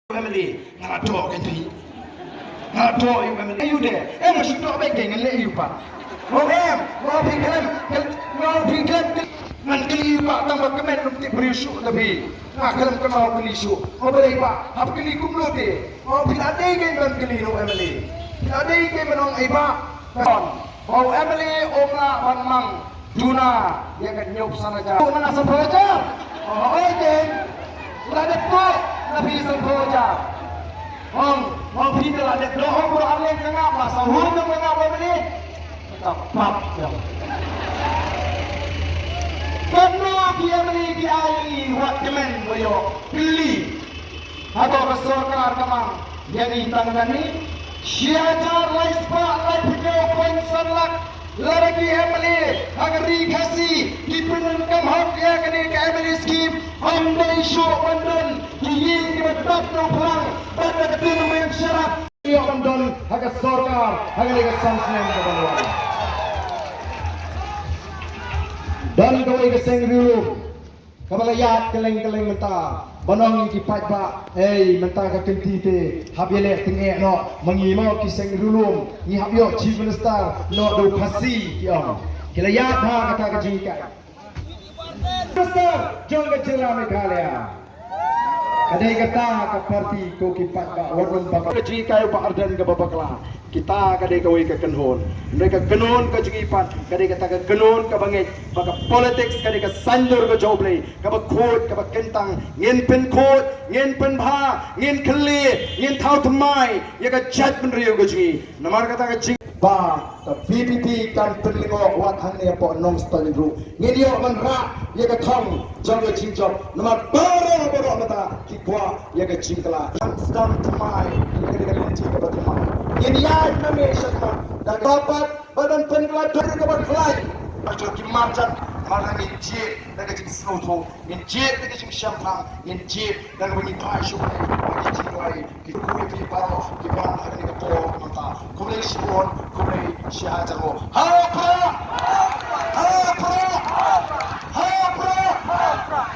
family ngato kanti ngato you family you there masih tok baik dengan le you pak mau pinggam man kali pak tambah kemen untuk berisu tapi ngakalem kenal kelisu mau beri pak hap keli kumlo de mau bila de ke man keli no family bila de ke menong iba mau family omla manmang juna ya kan nyop sana ja mana sabaja udah ada kok Nabi Saboja Hong kita ada doa Quran yang kena masa huruf yang kena apa ni tepat jam karena dia memiliki ai wat kemen boyo pilih atau kesorkar kemang jadi tangani syajar laispa lai video konserlak lagi Emily agar dikasih dipenangkan hak ya kini ke Emily scheme andai show London ingin dibentak pelang pada ketemu yang syarat dia London agar sorkar agar liga samsnen ke bawah dan kau ke sengriu kabalayat keleng mentah banong ki pajba mentah ka kenti te habiele tenge no mangimo ki sengriu ni habyo chief minister no do phasi kiom kilayat ha kata ka jingka minister jong jela meghalaya kadai kata ka parti ko ki pajba warung bakal jingka pa ardan ka babakla kita kadai kawai ka kenhon mereka kenon ka jingipan kadai kata ka kenon ka bangit baka politics kadai ka sanjur ka joblay ka khot ka kentang ngin pen khot ngin pen bha ngin khli ngin thau thamai ya ka chat pen riu ka jingi namar kata ka jing ba ka PPP kan penlingo wat hang ne po nom stalin ru ngin yo man ra ya ka thong jong ka jing job namar boro mata ki kwa ya ka jingkala stam thamai ya ka lenti ka thamai ngin ya nami syakma dan dapat badan penggelar dari kabar kelai macam kimarjan malah injil dan kecil snow injil dan kecil syampang injil dan bagi pasyu bagi jiwai kita kuih paro kita ada ni kapor mata kuih sibon kuih syahajago hapa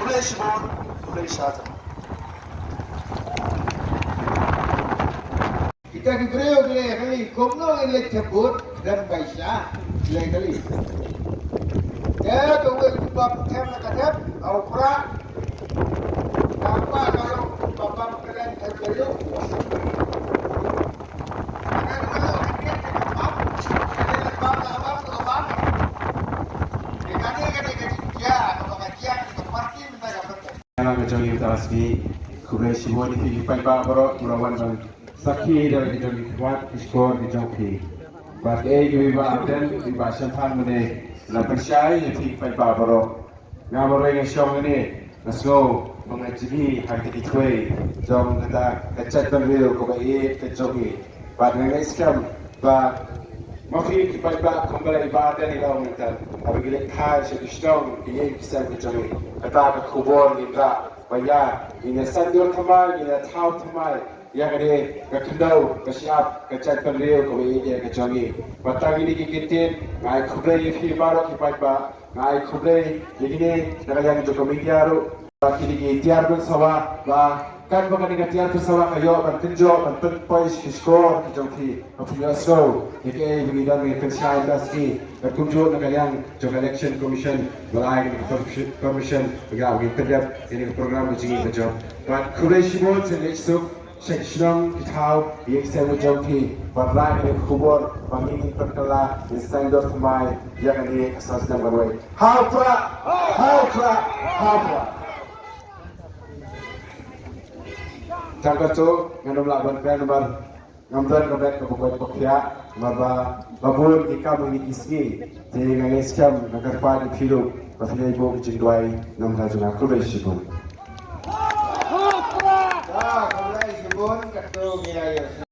kuih sibon kuih syahajago kita dikreo kali komno ngelek cabut dan baisa lain kali ya tu bab tem nak tem au pra apa kalau bapak kalian terjadi Kami tasbi kurai siwa di Filipai Pak Bro mulawan bang sakhi dari jadi kuat skor di jauhi. Bagi kami Pak dan di bahasa Thang ini la persyai di Filipai Pak Bro. Ngamor yang syong ini nasgo mengaji hati di kuai jom kata kecat beriu kubai kejogi. Bagi yang Islam ba mafi Filipai Pak kembali ibadah di dalam kita. Apabila khai sedistong dia bisa kejogi. Kata kubur indra Baya, ini sandur thamai, ini thau thamai, yang ada kekendau, kesiap, kecat penriu, kau ini kejongi. Batang ini kikitin, ngai kublai fi baru kipai ba, ngai kublai, ini dengan yang joko media ru, kini tiar pun sawa, ba kan bukan dengan tiar pun sawa kayo, bertinjo, berpois skor, kejongi, apabila so, ini begini dengan pensiun industri, berkunjung dengan yang joko election commission, belai dengan commission, begal internet, ini program begini betul. Dan kurasi pun senesuk, seksyon kitau, yang saya menjauhi, berlai dengan kubur, bangin perkala, insandor thamai, yang ini asas dan berway. Hapra. Jangka tu, ngandung lawan keren nomor ngambil kebetulan kebukuan pokya, maba babul jika mengiski, jadi ngangai skam nagar pada film, pasal ibu kecindai nomor jurnal kurasi pun. Kurasi pun, kata